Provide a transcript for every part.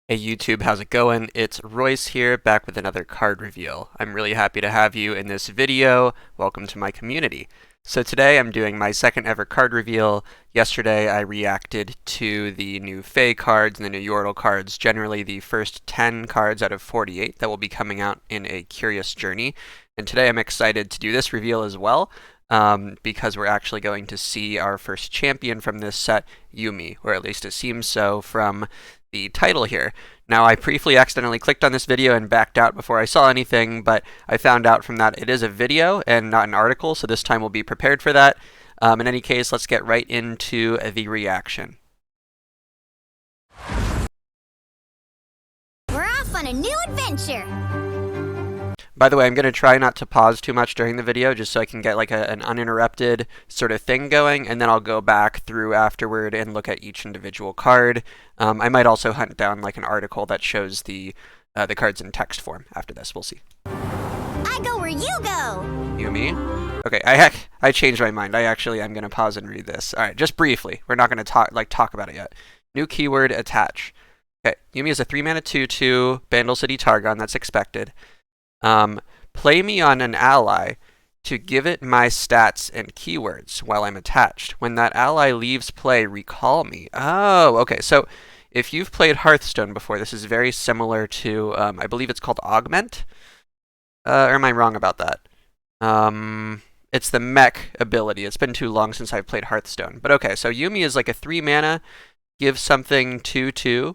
Hey YouTube, how's it going? It's Royce here, back with another card reveal. I'm really happy to have you in this video. Welcome to my community. So today I'm doing my second ever card reveal. Yesterday I reacted to the new Fae cards and the new Yordle cards, generally the first 10 cards out of 48 that will be coming out in a Curious Journey. And today I'm excited to do this reveal as well, because we're actually going to see our first champion from this set, Yuumi, or at least it seems so from the title here. Now, I briefly accidentally clicked on this video and backed out before I saw anything, but I found out from that it is a video and not an article, so this time we'll be prepared for that. In any case, let's get right into the reaction. We're off on a new adventure! By the way, I'm going to try not to pause too much during the video, just so I can get like an uninterrupted sort of thing going, and then I'll go back through afterward and look at each individual card. I might also hunt down like an article that shows the cards in text form after this. We'll see. I go where you go! Yuumi? Okay, I changed my mind. I'm going to pause and read this. Alright, just briefly. We're not going to talk about it yet. New keyword, attach. Okay, Yuumi is a 3-mana 2/2, Bandle City Targon, that's expected. Play me on an ally to give it my stats and keywords while I'm attached. When that ally leaves play, recall me. Oh, okay. So if you've played Hearthstone before, this is very similar to, I believe it's called Augment. Or am I wrong about that? It's the mech ability. It's been too long since I've played Hearthstone. But okay, so Yuumi is like a 3-mana, give something 2/2.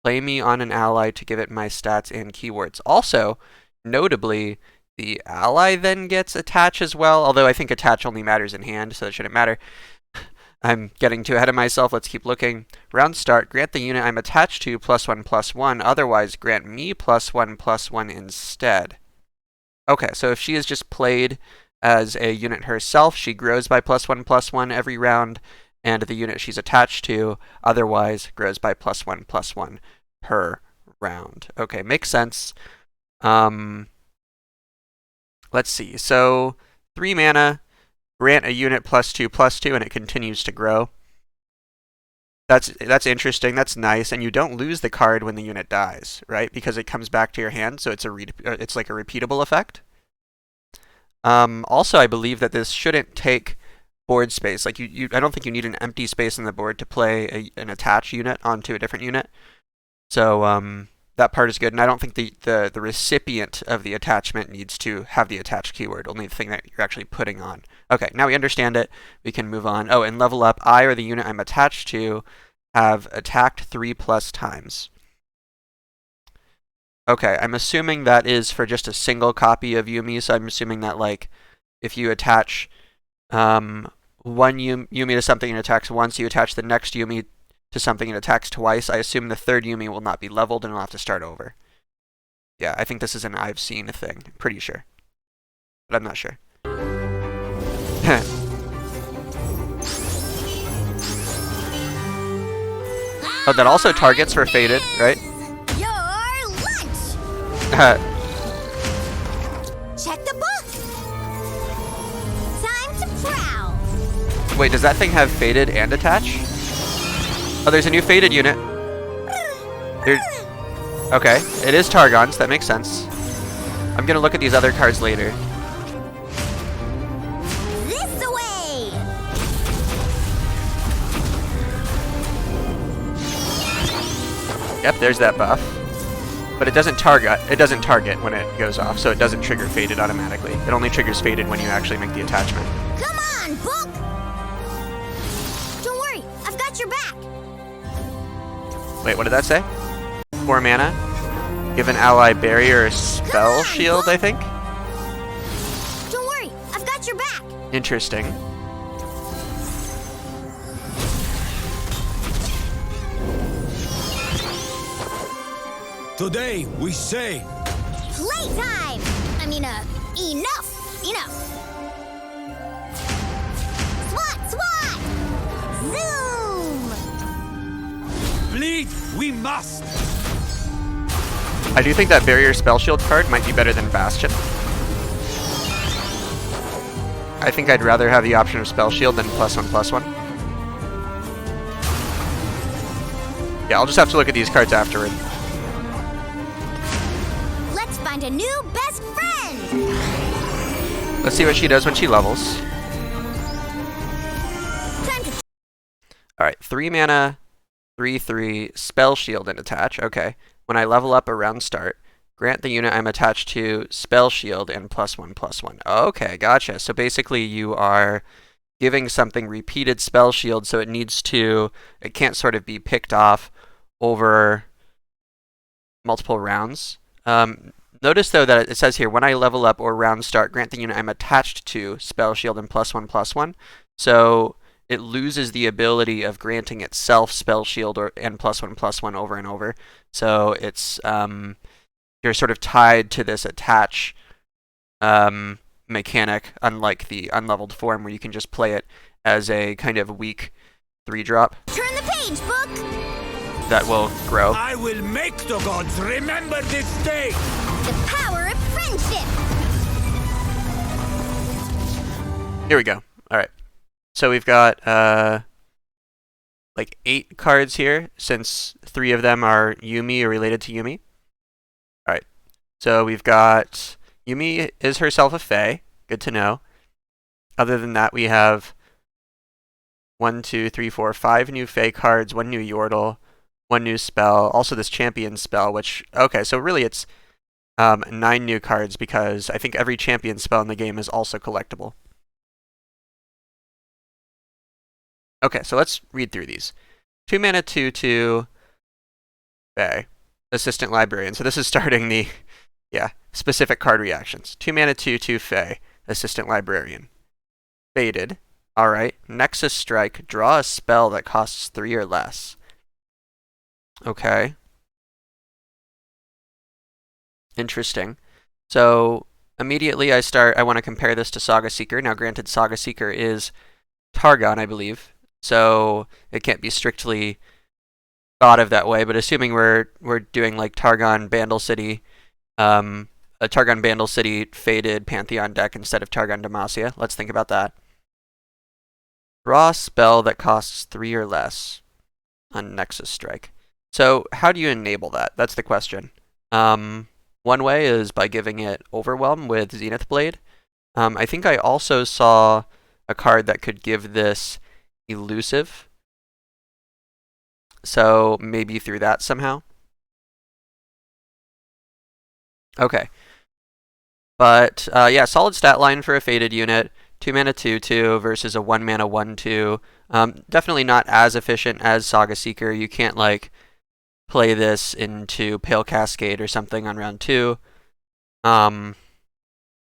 Play me on an ally to give it my stats and keywords. Also, notably, the ally then gets attach as well, although I think attach only matters in hand, so it shouldn't matter. I'm getting too ahead of myself. Let's keep looking. Round start, grant the unit I'm attached to +1/+1, otherwise grant me +1/+1 instead. Okay, so if she is just played as a unit herself, she grows by +1/+1 every round, and the unit she's attached to otherwise grows by +1/+1 per round. Okay, makes sense. Let's see. So 3 mana, grant a unit +2/+2, and it continues to grow. That's interesting. That's nice, and you don't lose the card when the unit dies, right? Because it comes back to your hand, so it's like a repeatable effect. Also, I believe that this shouldn't take board space. Like I don't think you need an empty space on the board to play an attach unit onto a different unit. So that part is good, and I don't think the recipient of the attachment needs to have the attached keyword, only the thing that you're actually putting on. Okay, now we understand it. We can move on. Oh, and level up. I or the unit I'm attached to have attacked 3+ times. Okay, I'm assuming that is for just a single copy of Yuumi, so I'm assuming that like if you attach one Yuumi to something and attacks once, you attach the next Yuumi to something and attacks twice. I assume the third Yuumi will not be leveled and will have to start over. Yeah, I think this is an I've seen thing. I'm pretty sure. But I'm not sure. Oh, that also targets for Faded, right? Your lunch! Check the book! Time to prowl! Wait, does that thing have Faded and attach? Oh, there's a new Faded unit. Okay, it is Targon, so that makes sense. I'm gonna look at these other cards later. This way! Yep, there's that buff. But it doesn't target when it goes off, so it doesn't trigger Faded automatically. It only triggers Faded when you actually make the attachment. Come on, book! Don't worry, I've got your back! Wait, what did that say? 4 mana. Give an ally barrier or spell shield, I think? Don't worry, I've got your back! Interesting. Today we say Playtime! I mean, enough! Enough! Swat! Zoom! bleed we must. I do think that barrier spell shield card might be better than Bastion. I think I'd rather have the option of spell shield than +1/+1. Yeah, I'll just have to look at these cards afterward. Let's find a new best friend. Let's see what she does when she levels. Time to Alright, 3 mana, 3/3, spell shield and attach. Okay. When I level up around start, grant the unit I'm attached to spell shield and +1/+1. Okay, gotcha. So basically you are giving something repeated spell shield, so it can't sort of be picked off over multiple rounds. Notice though that it says here, when I level up or round start, grant the unit I'm attached to spell shield and +1/+1. So it loses the ability of granting itself spell shield and +1/+1 over and over. So it's you're sort of tied to this attach mechanic, unlike the unleveled form where you can just play it as a kind of weak 3-drop turn the page, book. that will grow. I will make the gods remember this day. The power of friendship. Here we go. All right. So we've got like 8 cards here, since 3 of them are Yuumi or related to Yuumi. All right. So we've got Yuumi is herself a Fae. Good to know. Other than that, we have 1, 2, 3, 4, 5 new Fae cards, 1 new Yordle, 1 new spell. Also this champion spell, which, okay, so really it's 9 new cards because I think every champion spell in the game is also collectible. Okay, so let's read through these. 2 mana, 2/2, Fae, Assistant Librarian. So this is starting the, specific card reactions. 2 mana, 2/2, Fae, Assistant Librarian. Faded. Alright. Nexus Strike. Draw a spell that costs 3 or less. Okay. Interesting. So immediately I want to compare this to Saga Seeker. Now granted, Saga Seeker is Targon, I believe. So it can't be strictly thought of that way, but assuming we're doing like Targon Bandle City, a Targon Bandle City faded Pantheon deck instead of Targon Demacia, let's think about that. Draw a spell that costs 3 or less on Nexus Strike. So how do you enable that? That's the question. One way is by giving it Overwhelm with Zenith Blade. I think I also saw a card that could give this Elusive. So maybe through that somehow. Okay. But yeah, solid stat line for a faded unit. 2 mana 2/2 versus a 1 mana 1/2. Definitely not as efficient as Saga Seeker. You can't like play this into Pale Cascade or something on round 2.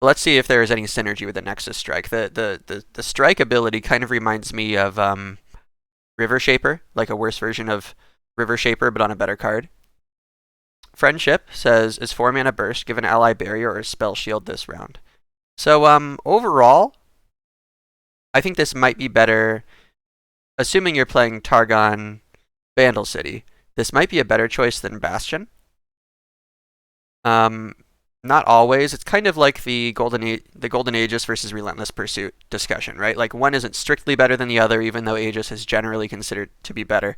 Let's see if there is any synergy with the Nexus Strike. The strike ability kind of reminds me of River Shaper, like a worse version of River Shaper, but on a better card. Friendship says, is 4 mana burst, give an ally barrier or spell shield this round. So overall, I think this might be better, assuming you're playing Targon Bandle City. This might be a better choice than Bastion. Not always. It's kind of like the Golden Aegis versus Relentless Pursuit discussion, right? Like one isn't strictly better than the other, even though Aegis is generally considered to be better.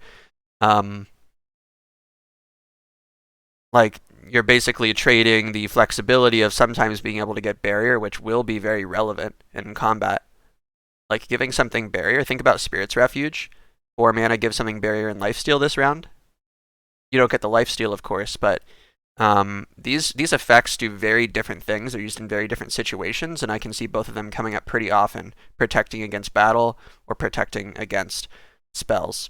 Like you're basically trading the flexibility of sometimes being able to get barrier, which will be very relevant in combat. Like giving something barrier. Think about Spirit's Refuge. 4 mana, give something barrier and lifesteal this round. You don't get the lifesteal, of course, but these effects do very different things. They're used in very different situations, and I can see both of them coming up pretty often, protecting against battle or protecting against spells.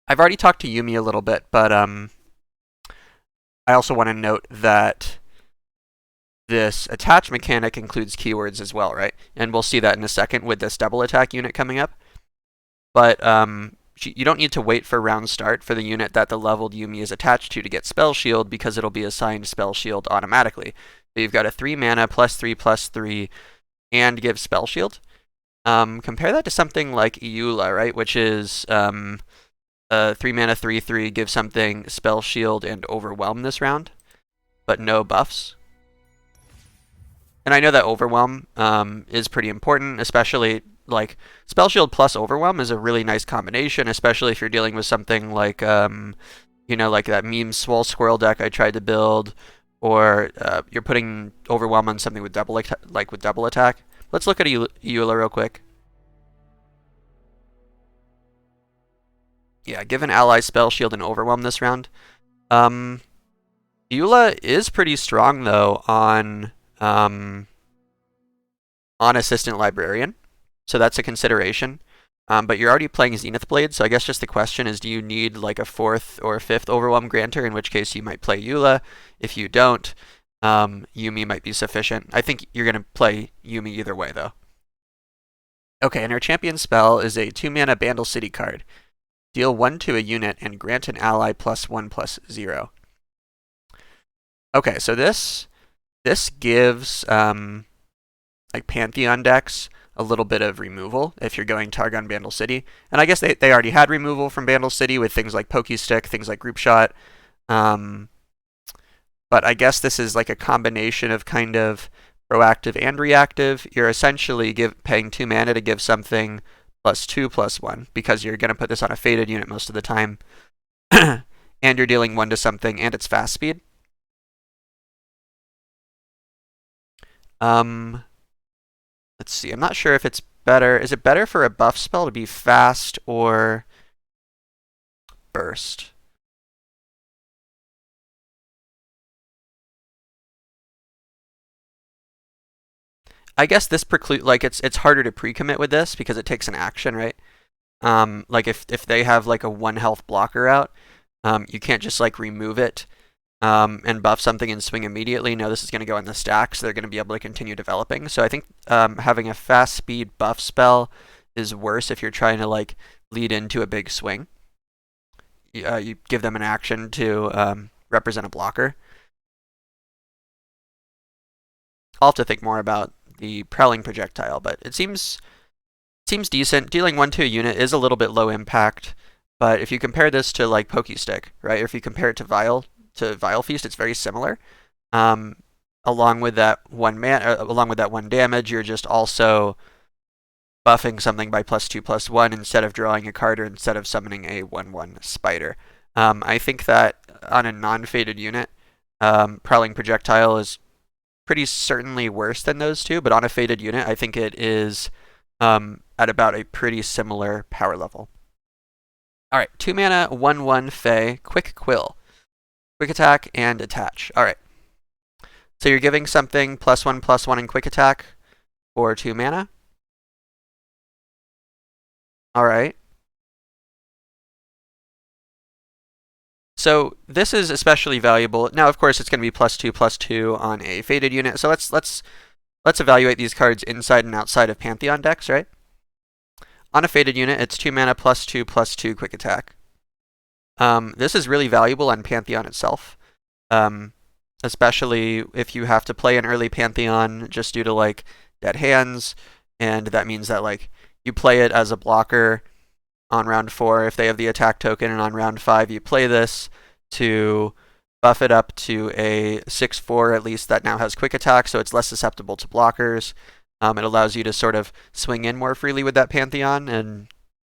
I've already talked to Yuumi a little bit, but I also want to note that this attach mechanic includes keywords as well, right? And we'll see that in a second with this double attack unit coming up. But you don't need to wait for round start for the unit that the leveled Yuumi is attached to get spell shield, because it'll be assigned spell shield automatically. So you've got a 3 mana +3/+3 and give spell shield. Compare that to something like Eula, right? Which is 3 mana 3/3, give something spell shield and overwhelm this round, but no buffs. And I know that overwhelm is pretty important, especially like Spell Shield plus Overwhelm is a really nice combination, especially if you're dealing with something like you know, like that meme Swole Squirrel deck I tried to build, or you're putting Overwhelm on something with double attack. Let's look at Eula real quick. Yeah, give an ally Spell Shield and Overwhelm this round. Eula is pretty strong though on Assistant Librarian, so that's a consideration. But you're already playing Zenith Blade, so I guess just the question is, do you need like a 4th or 5th Overwhelm Granter, in which case you might play Eula. If you don't, Yuumi might be sufficient. I think you're going to play Yuumi either way, though. Okay, and our champion spell is a 2-mana Bandle City card. Deal 1 to a unit and grant an ally +1/+0. Okay, so this gives like Pantheon decks a little bit of removal if you're going Targon Bandle City. And I guess they already had removal from Bandle City with things like Pokestick, things like Group Shot. But I guess this is like a combination of kind of proactive and reactive. You're essentially paying 2 mana to give something +2/+1 because you're going to put this on a faded unit most of the time. And you're dealing 1 to something, and it's fast speed. Let's see. I'm not sure if it's better. Is it better for a buff spell to be fast or burst? I guess this like it's harder to pre-commit with this because it takes an action, right? Like if they have like a 1 health blocker out, you can't just like remove it and buff something and swing immediately. No, this is going to go in the stack, so they're going to be able to continue developing. So I think having a fast speed buff spell is worse if you're trying to like lead into a big swing. You give them an action to represent a blocker. I'll have to think more about the Prowling Projectile, but it seems decent. Dealing 1 to a unit is a little bit low impact, but if you compare this to like Pokestick, right, or if you compare it to Vile Feast, it's very similar. Along with that 1 damage, you're just also buffing something by +2/+1 instead of drawing a card or instead of summoning a 1/1 spider. I think that on a non-faded unit, Prowling Projectile is pretty certainly worse than those two, but on a faded unit, I think it is at about a pretty similar power level. Alright, 2 mana, 1/1 Fey, Quick Quill. Quick Attack and Attach. Alright. So you're giving something +1/+1 in Quick Attack for 2 mana. Alright. So this is especially valuable. Now, of course, it's going to be +2/+2 on a faded unit. So let's evaluate these cards inside and outside of Pantheon decks, right? On a faded unit, it's 2 mana +2/+2 Quick Attack. This is really valuable on Pantheon itself, especially if you have to play an early Pantheon just due to like dead hands, and that means that like you play it as a blocker on round 4 if they have the attack token, and on round 5 you play this to buff it up to a 6/4 at least that now has Quick Attack, so it's less susceptible to blockers. It allows you to sort of swing in more freely with that Pantheon and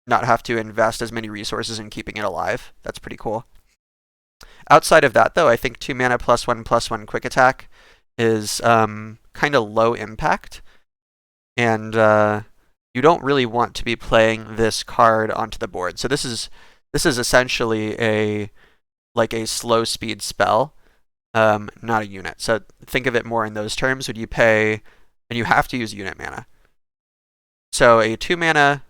not have to invest as many resources in keeping it alive. That's pretty cool. Outside of that, though, I think 2 mana +1/+1 Quick Attack is kind of low impact, and you don't really want to be playing this card onto the board. So this is essentially a slow speed spell, not a unit. So think of it more in those terms. Would you pay, and you have to use unit mana. So a 2 mana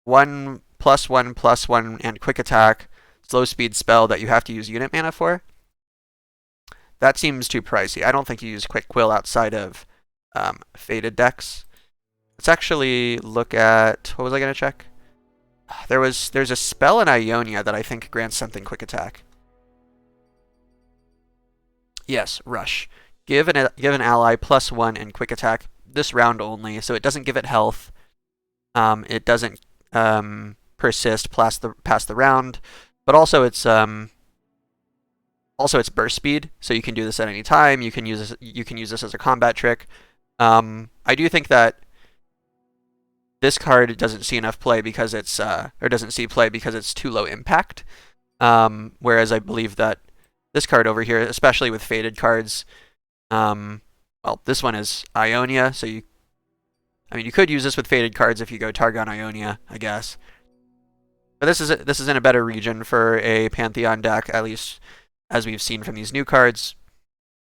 1/+1/+1 and Quick Attack slow speed spell that you have to use unit mana for, that seems too pricey. I don't think you use Quick Quill outside of faded decks. Let's actually look at, what was I going to check? There's a spell in Ionia that I think grants something Quick Attack. Yes, Rush. Give an ally +1 and Quick Attack this round only, so it doesn't give it health. It doesn't persist past the round, but also it's burst speed, so you can do this at any time. You can use this as a combat trick. I do think that this card doesn't see enough play because it's or doesn't see play because it's too low impact. Whereas I believe that this card over here, especially with faded cards, well, this one is Ionia, so you could use this with faded cards if you go Targon Ionia, I guess. But this is in a better region for a Pantheon deck, at least as we've seen from these new cards.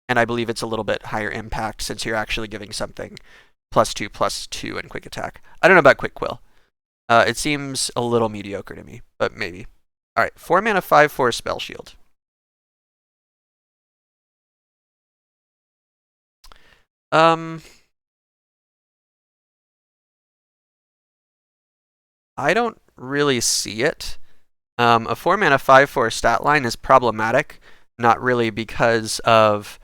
And I believe it's a little bit higher impact since you're actually giving something +2/+2 in quick attack. I don't know about quick Quill. It seems a little mediocre to me, but maybe. Alright, 4 mana 5/4 spell shield. I don't really see it. A 4 mana 5/4 stat line is problematic, not really because of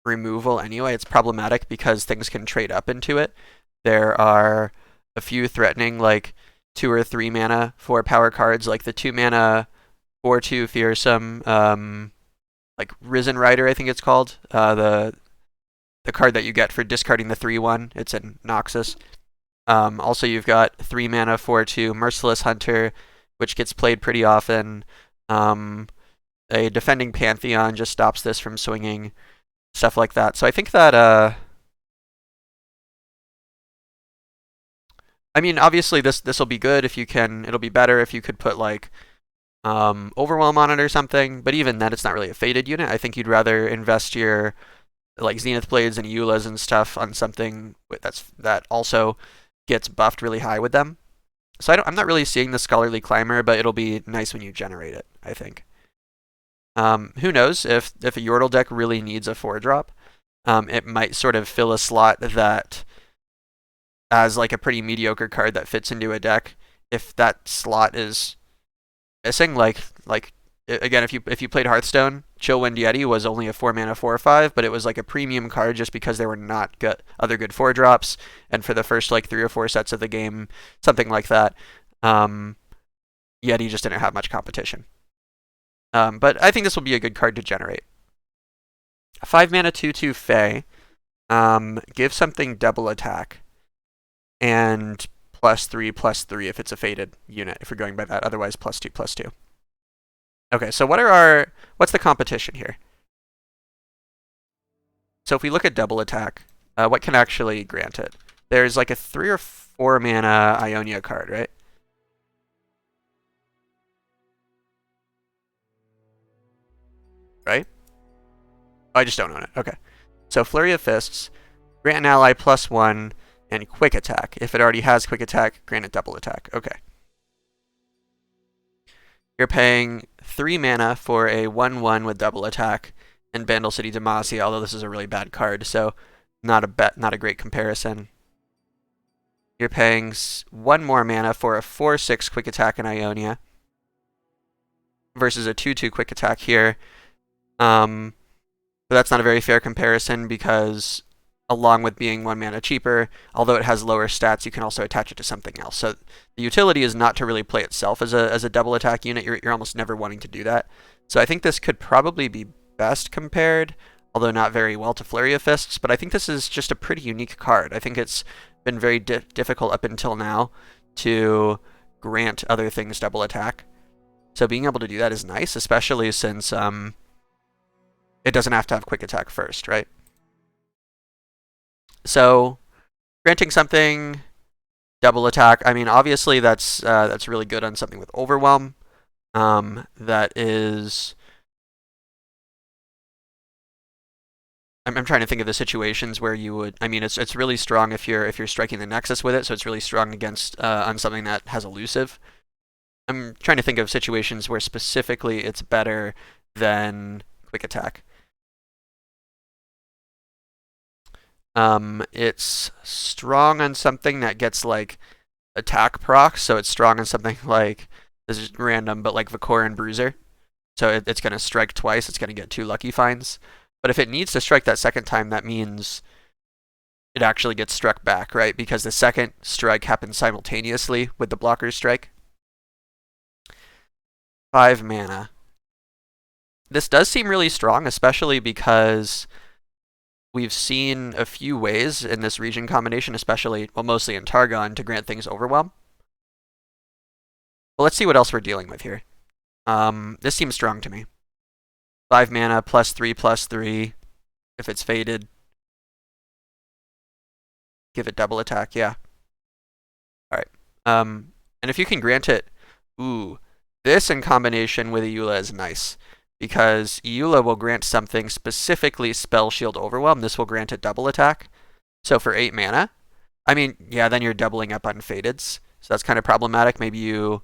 removal anyway. It's problematic because things can trade up into it. There are a few threatening, like 2 or 3 mana for power cards, like the 2 mana 4/2 fearsome, like Risen Rider, I think it's called. The card that you get for discarding the 3/1. It's in Noxus. Also, you've got 3 mana 4/2 Merciless Hunter, which gets played pretty often. A defending Pantheon just stops this from swinging, stuff like that. So I think that, I mean, obviously this will be good if you can. It'll be better if you could put like Overwhelm on it or something. But even then, it's not really a faded unit. I think you'd rather invest your like Zenith Blades and Eulas and stuff on something that also gets buffed really high with them. So I'm not really seeing the Scholarly Climber, but it'll be nice when you generate it, I think. Who knows if a Yordle deck really needs a 4-drop, it might sort of fill a slot that as like a pretty mediocre card that fits into a deck. If that slot is missing, like again, if you played Hearthstone, Chillwind Yeti was only a 4 mana 4/5, but it was like a premium card just because there were not other good 4-drops, and for the first like 3 or 4 sets of the game, something like that, Yeti just didn't have much competition. But I think this will be a good card to generate. 5 mana 2/2 Fae, give something double attack, and +3/+3 if it's a faded unit, if we're going by that, otherwise +2/+2. Okay, so what's the competition here? So if we look at double attack, what can actually grant it? There's like a 3 or 4 mana Ionia card, right? Right? Oh, I just don't own it. Okay. So Flurry of Fists, grant an ally +1, and quick attack. If it already has quick attack, grant it double attack. Okay. You're paying 3 mana for a 1/1 with double attack in Bandle City Demacia, although this is a really bad card, so not a great comparison. You're paying 1 more mana for a 4/6 quick attack in Ionia versus a 2/2 quick attack here. But that's not a very fair comparison because along with being 1 mana cheaper, although it has lower stats, you can also attach it to something else. So the utility is not to really play itself as a double attack unit. You're almost never wanting to do that. So I think this could probably be best compared, although not very well, to Flurry of Fists. But I think this is just a pretty unique card. I think it's been very difficult up until now to grant other things double attack. So being able to do that is nice, especially since it doesn't have to have quick attack first, right? So granting something double attack, I mean, obviously that's really good on something with Overwhelm. That is, I'm trying to think of the situations where you would. I mean, it's really strong if you're striking the Nexus with it, so it's really strong against on something that has elusive. I'm trying to think of situations where specifically it's better than quick attack. It's strong on something that gets like attack procs, so it's strong on something like, this is random, but like Vakoran Bruiser. So it's going to strike twice, it's going to get 2 lucky finds. But if it needs to strike that second time, that means it actually gets struck back, right? Because the second strike happens simultaneously with the blocker's strike. 5 mana. This does seem really strong, especially because we've seen a few ways in this region combination, especially, well, mostly in Targon, to grant things overwhelm. Well, let's see what else we're dealing with here. This seems strong to me. 5 mana, +3/+3. If it's faded, give it double attack, yeah. Alright. And if you can grant it, ooh, this in combination with Eula is nice. Because Eula will grant something specifically Spell Shield Overwhelm. This will grant it double attack. So for 8 mana, I mean, yeah, then you're doubling up on fadeds. So that's kind of problematic. Maybe you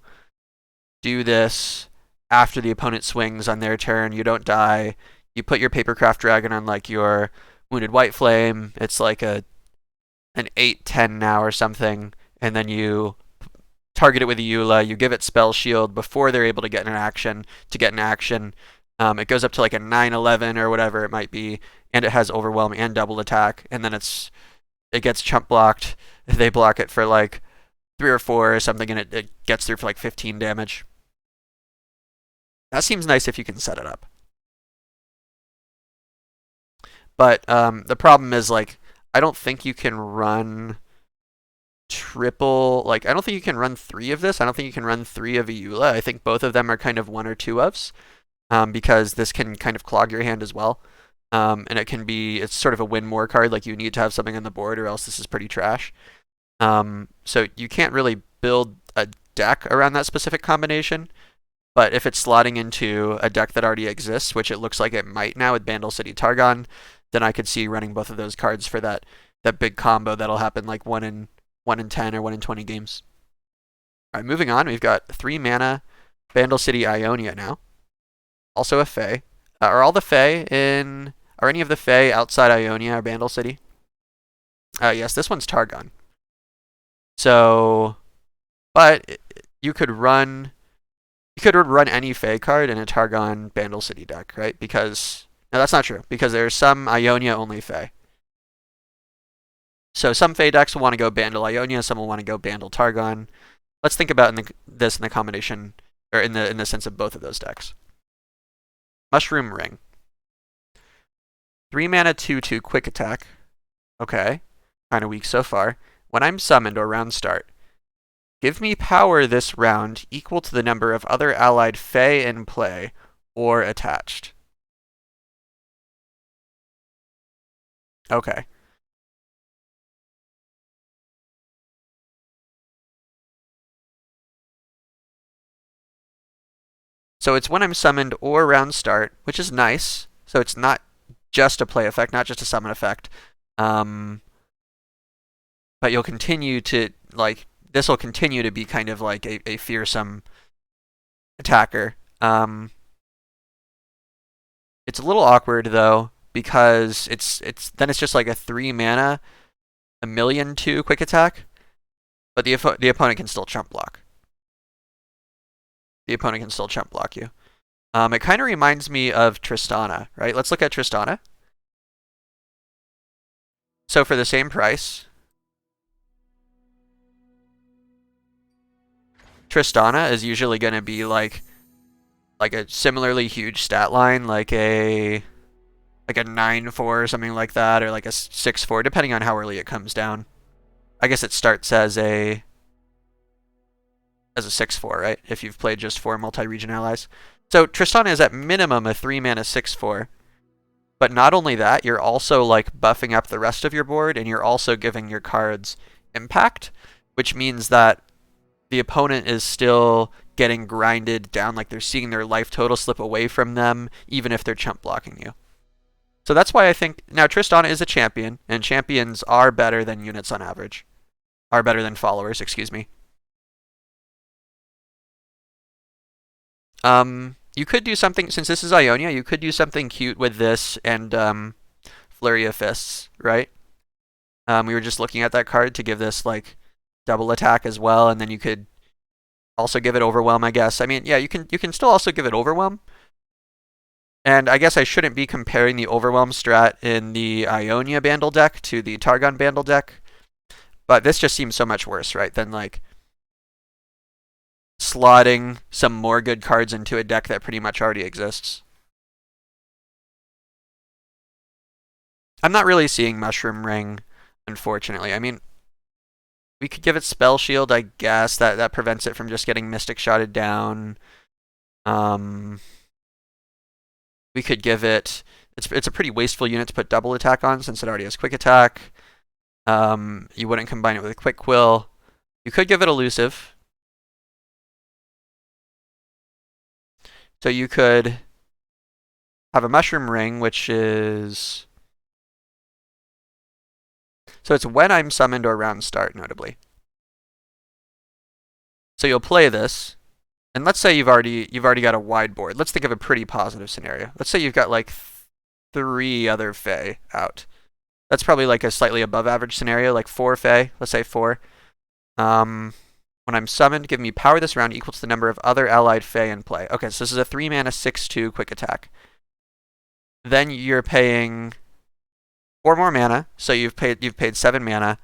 do this after the opponent swings on their turn. You don't die. You put your Papercraft Dragon on like your Wounded White Flame. It's like an 8/10 now or something. And then you target it with Eula. You give it Spell Shield before they're able to get an action. It goes up to like a 9/11 or whatever it might be, and it has Overwhelm and double attack, and then it gets chump blocked. They block it for like 3 or 4 or something, and it gets through for like 15 damage. That seems nice if you can set it up. But the problem is, like, I don't think you can run triple, like, I don't think you can run 3 of this. I don't think you can run 3 of Eula. I think both of them are kind of 1 or 2 ofs. Because this can kind of clog your hand as well. And it's sort of a win more card, like you need to have something on the board or else this is pretty trash. So you can't really build a deck around that specific combination, but if it's slotting into a deck that already exists, which it looks like it might now with Bandle City Targon, then I could see running both of those cards for that big combo that'll happen like 1 in 10 or 1 in 20 games. Alright, moving on, we've got 3 mana Bandle City Ionia now. Also a Fae. Are any of the Fae outside Ionia or Bandle City? Yes, this one's Targon. So, but you could run any Fae card in a Targon Bandle City deck, right? Because, no, that's not true, because there's some Ionia only Fae. So some Fae decks will want to go Bandle Ionia, some will want to go Bandle Targon. Let's think about this in the combination, or in the sense of both of those decks. Mushroom Ring. 3 mana 2/2 quick attack. Okay. Kind of weak so far. When I'm summoned or round start, give me power this round equal to the number of other allied Fae in play or attached. Okay. So it's when I'm summoned or round start, which is nice. So it's not just a play effect, not just a summon effect. But you'll continue to, like, this will continue to be kind of like a fearsome attacker. It's a little awkward though, because it's just like a 3 mana, 1,000,002 quick attack, but the opponent can still chump block. The opponent can still chump block you. It kind of reminds me of Tristana, right? Let's look at Tristana. So for the same price, Tristana is usually going to be like a similarly huge stat line, like a 9/4 or something like that, or like a 6/4, depending on how early it comes down. I guess it starts as a 6/4, right? If you've played just 4 multi-region allies. So Tristana is at minimum a 3 mana 6/4. But not only that, you're also like buffing up the rest of your board, and you're also giving your cards impact, which means that the opponent is still getting grinded down, like they're seeing their life total slip away from them, even if they're chump blocking you. So that's why I think, now Tristana is a champion, and champions are better than units on average. Are better than followers, excuse me. You could do something, since this is Ionia, you could do something cute with this and Flurry of Fists, right? We were just looking at that card to give this like double attack as well, and then you could also give it Overwhelm, I guess. I mean, yeah, you can still also give it Overwhelm. And I guess I shouldn't be comparing the Overwhelm strat in the Ionia Bandle deck to the Targon Bandle deck, but this just seems so much worse, right, than like slotting some more good cards into a deck that pretty much already exists. I'm not really seeing Mushroom Ring, unfortunately. I mean, we could give it Spell Shield, I guess. That prevents it from just getting Mystic Shotted down. We could give it... It's a pretty wasteful unit to put double attack on since it already has quick attack. You wouldn't combine it with a quick Quill. You could give it elusive. So you could have a Mushroom Ring, which is... So it's when I'm summoned or round start, notably. So you'll play this, and let's say you've already got a wide board. Let's think of a pretty positive scenario. Let's say you've got like 3 other Fae out. That's probably like a slightly above average scenario, like 4 Fae. Let's say 4. When I'm summoned, give me power this round equal to the number of other allied Fae in play. Okay, so this is a 3 mana 6/2 quick attack. Then you're paying 4 more mana, so you've paid 7 mana,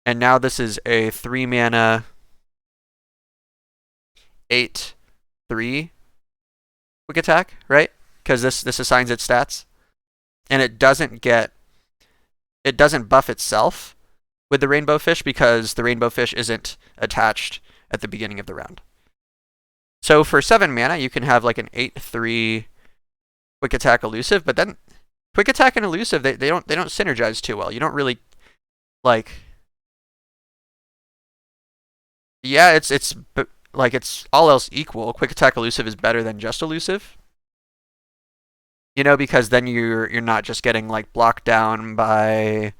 and now this is a 3 mana 8/3 quick attack, right? Because this assigns its stats, and it doesn't buff itself with the Rainbow Fish because the Rainbow Fish isn't attached at the beginning of the round. So for 7 mana, you can have like an 8/3 quick attack elusive, but then quick attack and elusive they don't synergize too well. You don't really like. Yeah, it's all else equal. Quick attack elusive is better than just elusive. You know, because then you're not just getting like blocked down by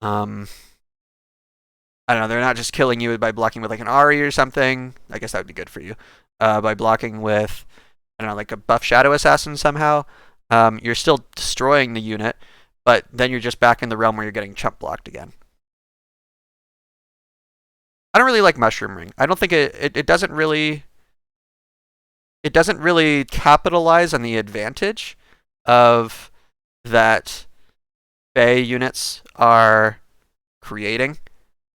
I don't know, they're not just killing you by blocking with like an Ari or something. I guess that would be good for you. By blocking with, I don't know, like a buff Shadow Assassin somehow. You're still destroying the unit, but then you're just back in the realm where you're getting chump blocked again. I don't really like Mushroom Ring. I don't think it doesn't really capitalize on the advantage of that Fae units are creating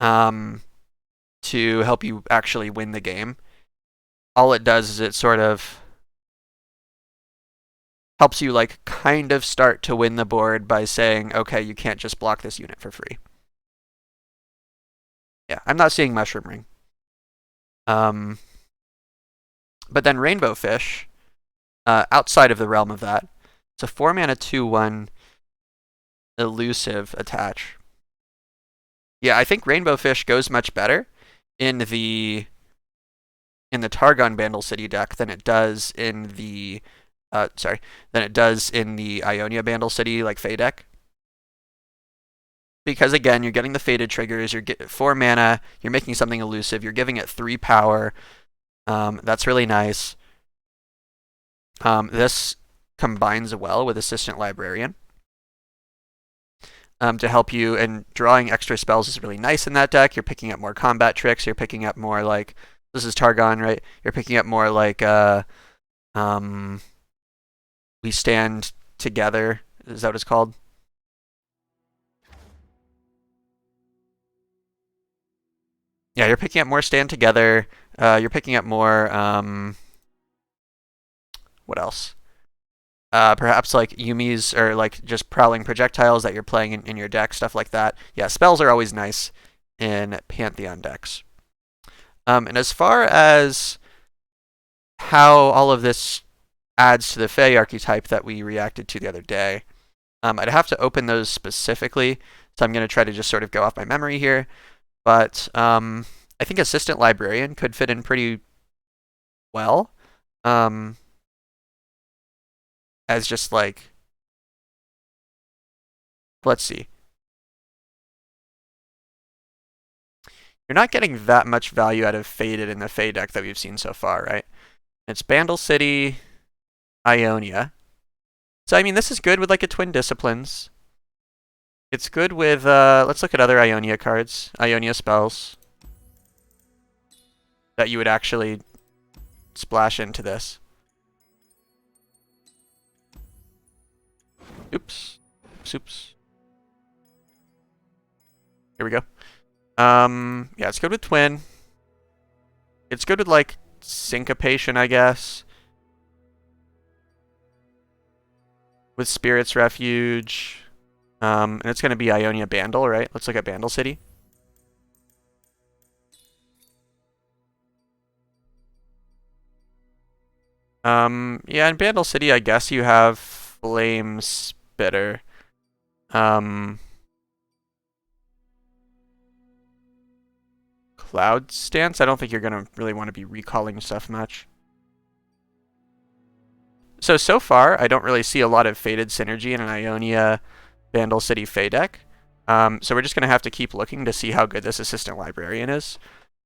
to help you actually win the game. All it does is it sort of helps you like kind of start to win the board by saying, okay, you can't just block this unit for free. Yeah, I'm not seeing Mushroom Ring. But then Rainbow Fish, outside of the realm of that, it's a 4 mana 2/1 elusive attach. Yeah, I think Rainbow Fish goes much better in the Targon Bandle City deck than it does in the Ionia Bandle City like Fae deck. Because again, you're getting the faded triggers, you're getting 4 mana, you're making something elusive, you're giving it 3 power. That's really nice. This combines well with Assistant Librarian. To help you, and drawing extra spells is really nice in that deck. You're picking up more combat tricks. You're picking up more like, this is Targon, right? You're picking up more like, we stand together. Is that what it's called? Yeah, you're picking up more stand together. You're picking up more, what else? Perhaps like Yuumi's or like just Prowling Projectiles that you're playing in your deck, stuff like that. Yeah, spells are always nice in Pantheon decks. And as far as how all of this adds to the Fae archetype that we reacted to the other day, I'd have to open those specifically, so I'm going to try to just sort of go off my memory here. But I think Assistant Librarian could fit in pretty well. As just like, let's see. You're not getting that much value out of Faded in the Fae deck that we've seen so far, right? It's Bandle City, Ionia. So, I mean, this is good with like a Twin Disciplines. It's good with, let's look at other Ionia cards, Ionia spells that you would actually splash into this. Oops. Oops. Here we go. Yeah, it's good with Twin. It's good with, like, Syncopation, I guess. With Spirit's Refuge. And it's going to be Ionia Bandle, right? Let's look at Bandle City. Yeah, in Bandle City, I guess you have Flame Spitter. Cloud Stance? I don't think you're going to really want to be recalling stuff much. So far, I don't really see a lot of Fated synergy in an Ionia Bandle City Fey deck. So we're just going to have to keep looking to see how good this Assistant Librarian is.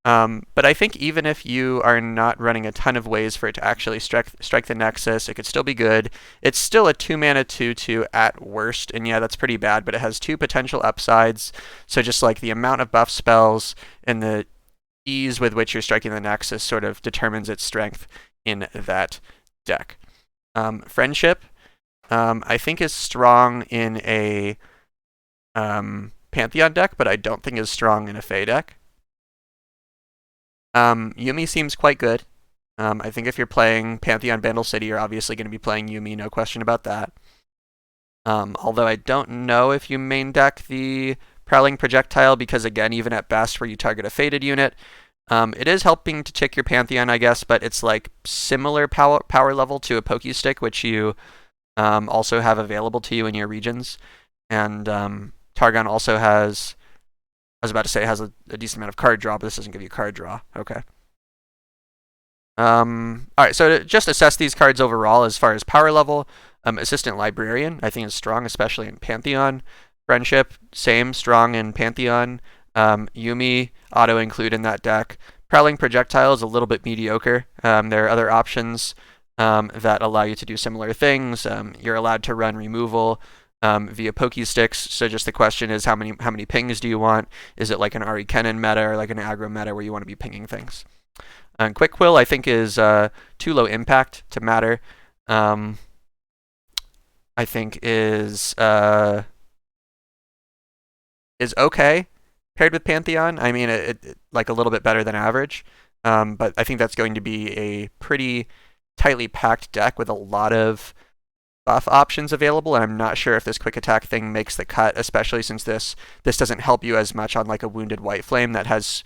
But I think even if you are not running a ton of ways for it to actually strike the Nexus, it could still be good. It's still a 2-mana 2/2 at worst, and yeah, that's pretty bad, but it has 2 potential upsides. So just like the amount of buff spells and the ease with which you're striking the Nexus sort of determines its strength in that deck. Friendship, I think is strong in a Pantheon deck, but I don't think is strong in a Fey deck. Yuumi seems quite good. I think if you're playing Pantheon Bandle City, you're obviously going to be playing Yuumi, no question about that. Although I don't know if you main deck the Prowling Projectile, because again, even at best where you target a Fated unit, it is helping to tick your Pantheon, I guess, but it's like similar power level to a Pokestick, which you also have available to you in your regions. And Targon also has, I was about to say it has a decent amount of card draw, but this doesn't give you card draw. Okay. Alright, so to just assess these cards overall as far as power level, Assistant Librarian, I think is strong, especially in Pantheon. Friendship, same, strong in Pantheon. Yuumi, auto-include in that deck. Prowling Projectile is a little bit mediocre. There are other options that allow you to do similar things. You're allowed to run removal via Pokesticks, so just the question is how many pings do you want? Is it like an Ari Kennen meta or like an aggro meta where you want to be pinging things? Quick Quill, I think, is too low impact to matter. I think is okay paired with Pantheon. I mean, it like a little bit better than average, but I think that's going to be a pretty tightly packed deck with a lot of buff options available, and I'm not sure if this quick attack thing makes the cut, especially since this doesn't help you as much on like a Wounded White Flame that has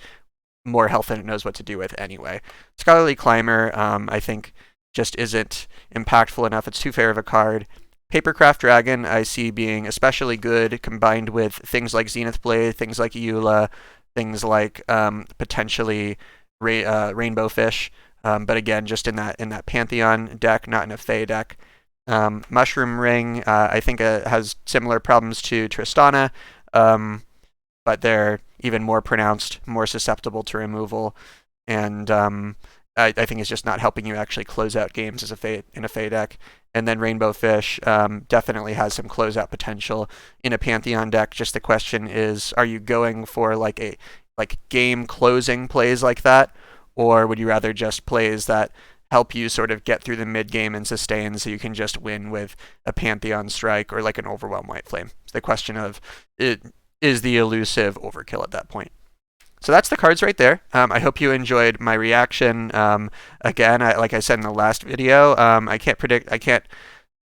more health than it knows what to do with anyway. Scholarly Climber, I think, just isn't impactful enough. It's too fair of a card. Papercraft Dragon, I see being especially good combined with things like Zenith Blade, things like Eula, things like potentially Rainbow Fish, but again, just in that Pantheon deck, not in a Fey deck. Mushroom Ring, I think has similar problems to Tristana, but they're even more pronounced, more susceptible to removal, and I think it's just not helping you actually close out games as in a Fey deck. And then Rainbow Fish definitely has some closeout potential in a Pantheon deck. Just the question is, are you going for like game closing plays like that, or would you rather just plays that help you sort of get through the mid game and sustain so you can just win with a Pantheon Strike or like an Overwhelm White Flame? It's the question of is the elusive overkill at that point. So that's the cards right there. I hope you enjoyed my reaction. Again, like I said in the last video, I can't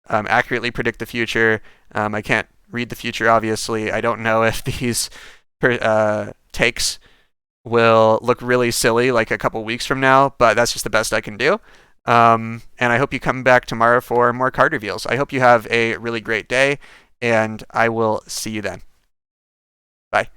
accurately predict the future. I can't read the future, obviously. I don't know if these takes will look really silly like a couple weeks from now, but that's just the best I can do. And I hope you come back tomorrow for more card reveals. I hope you have a really great day, and I will see you then. Bye.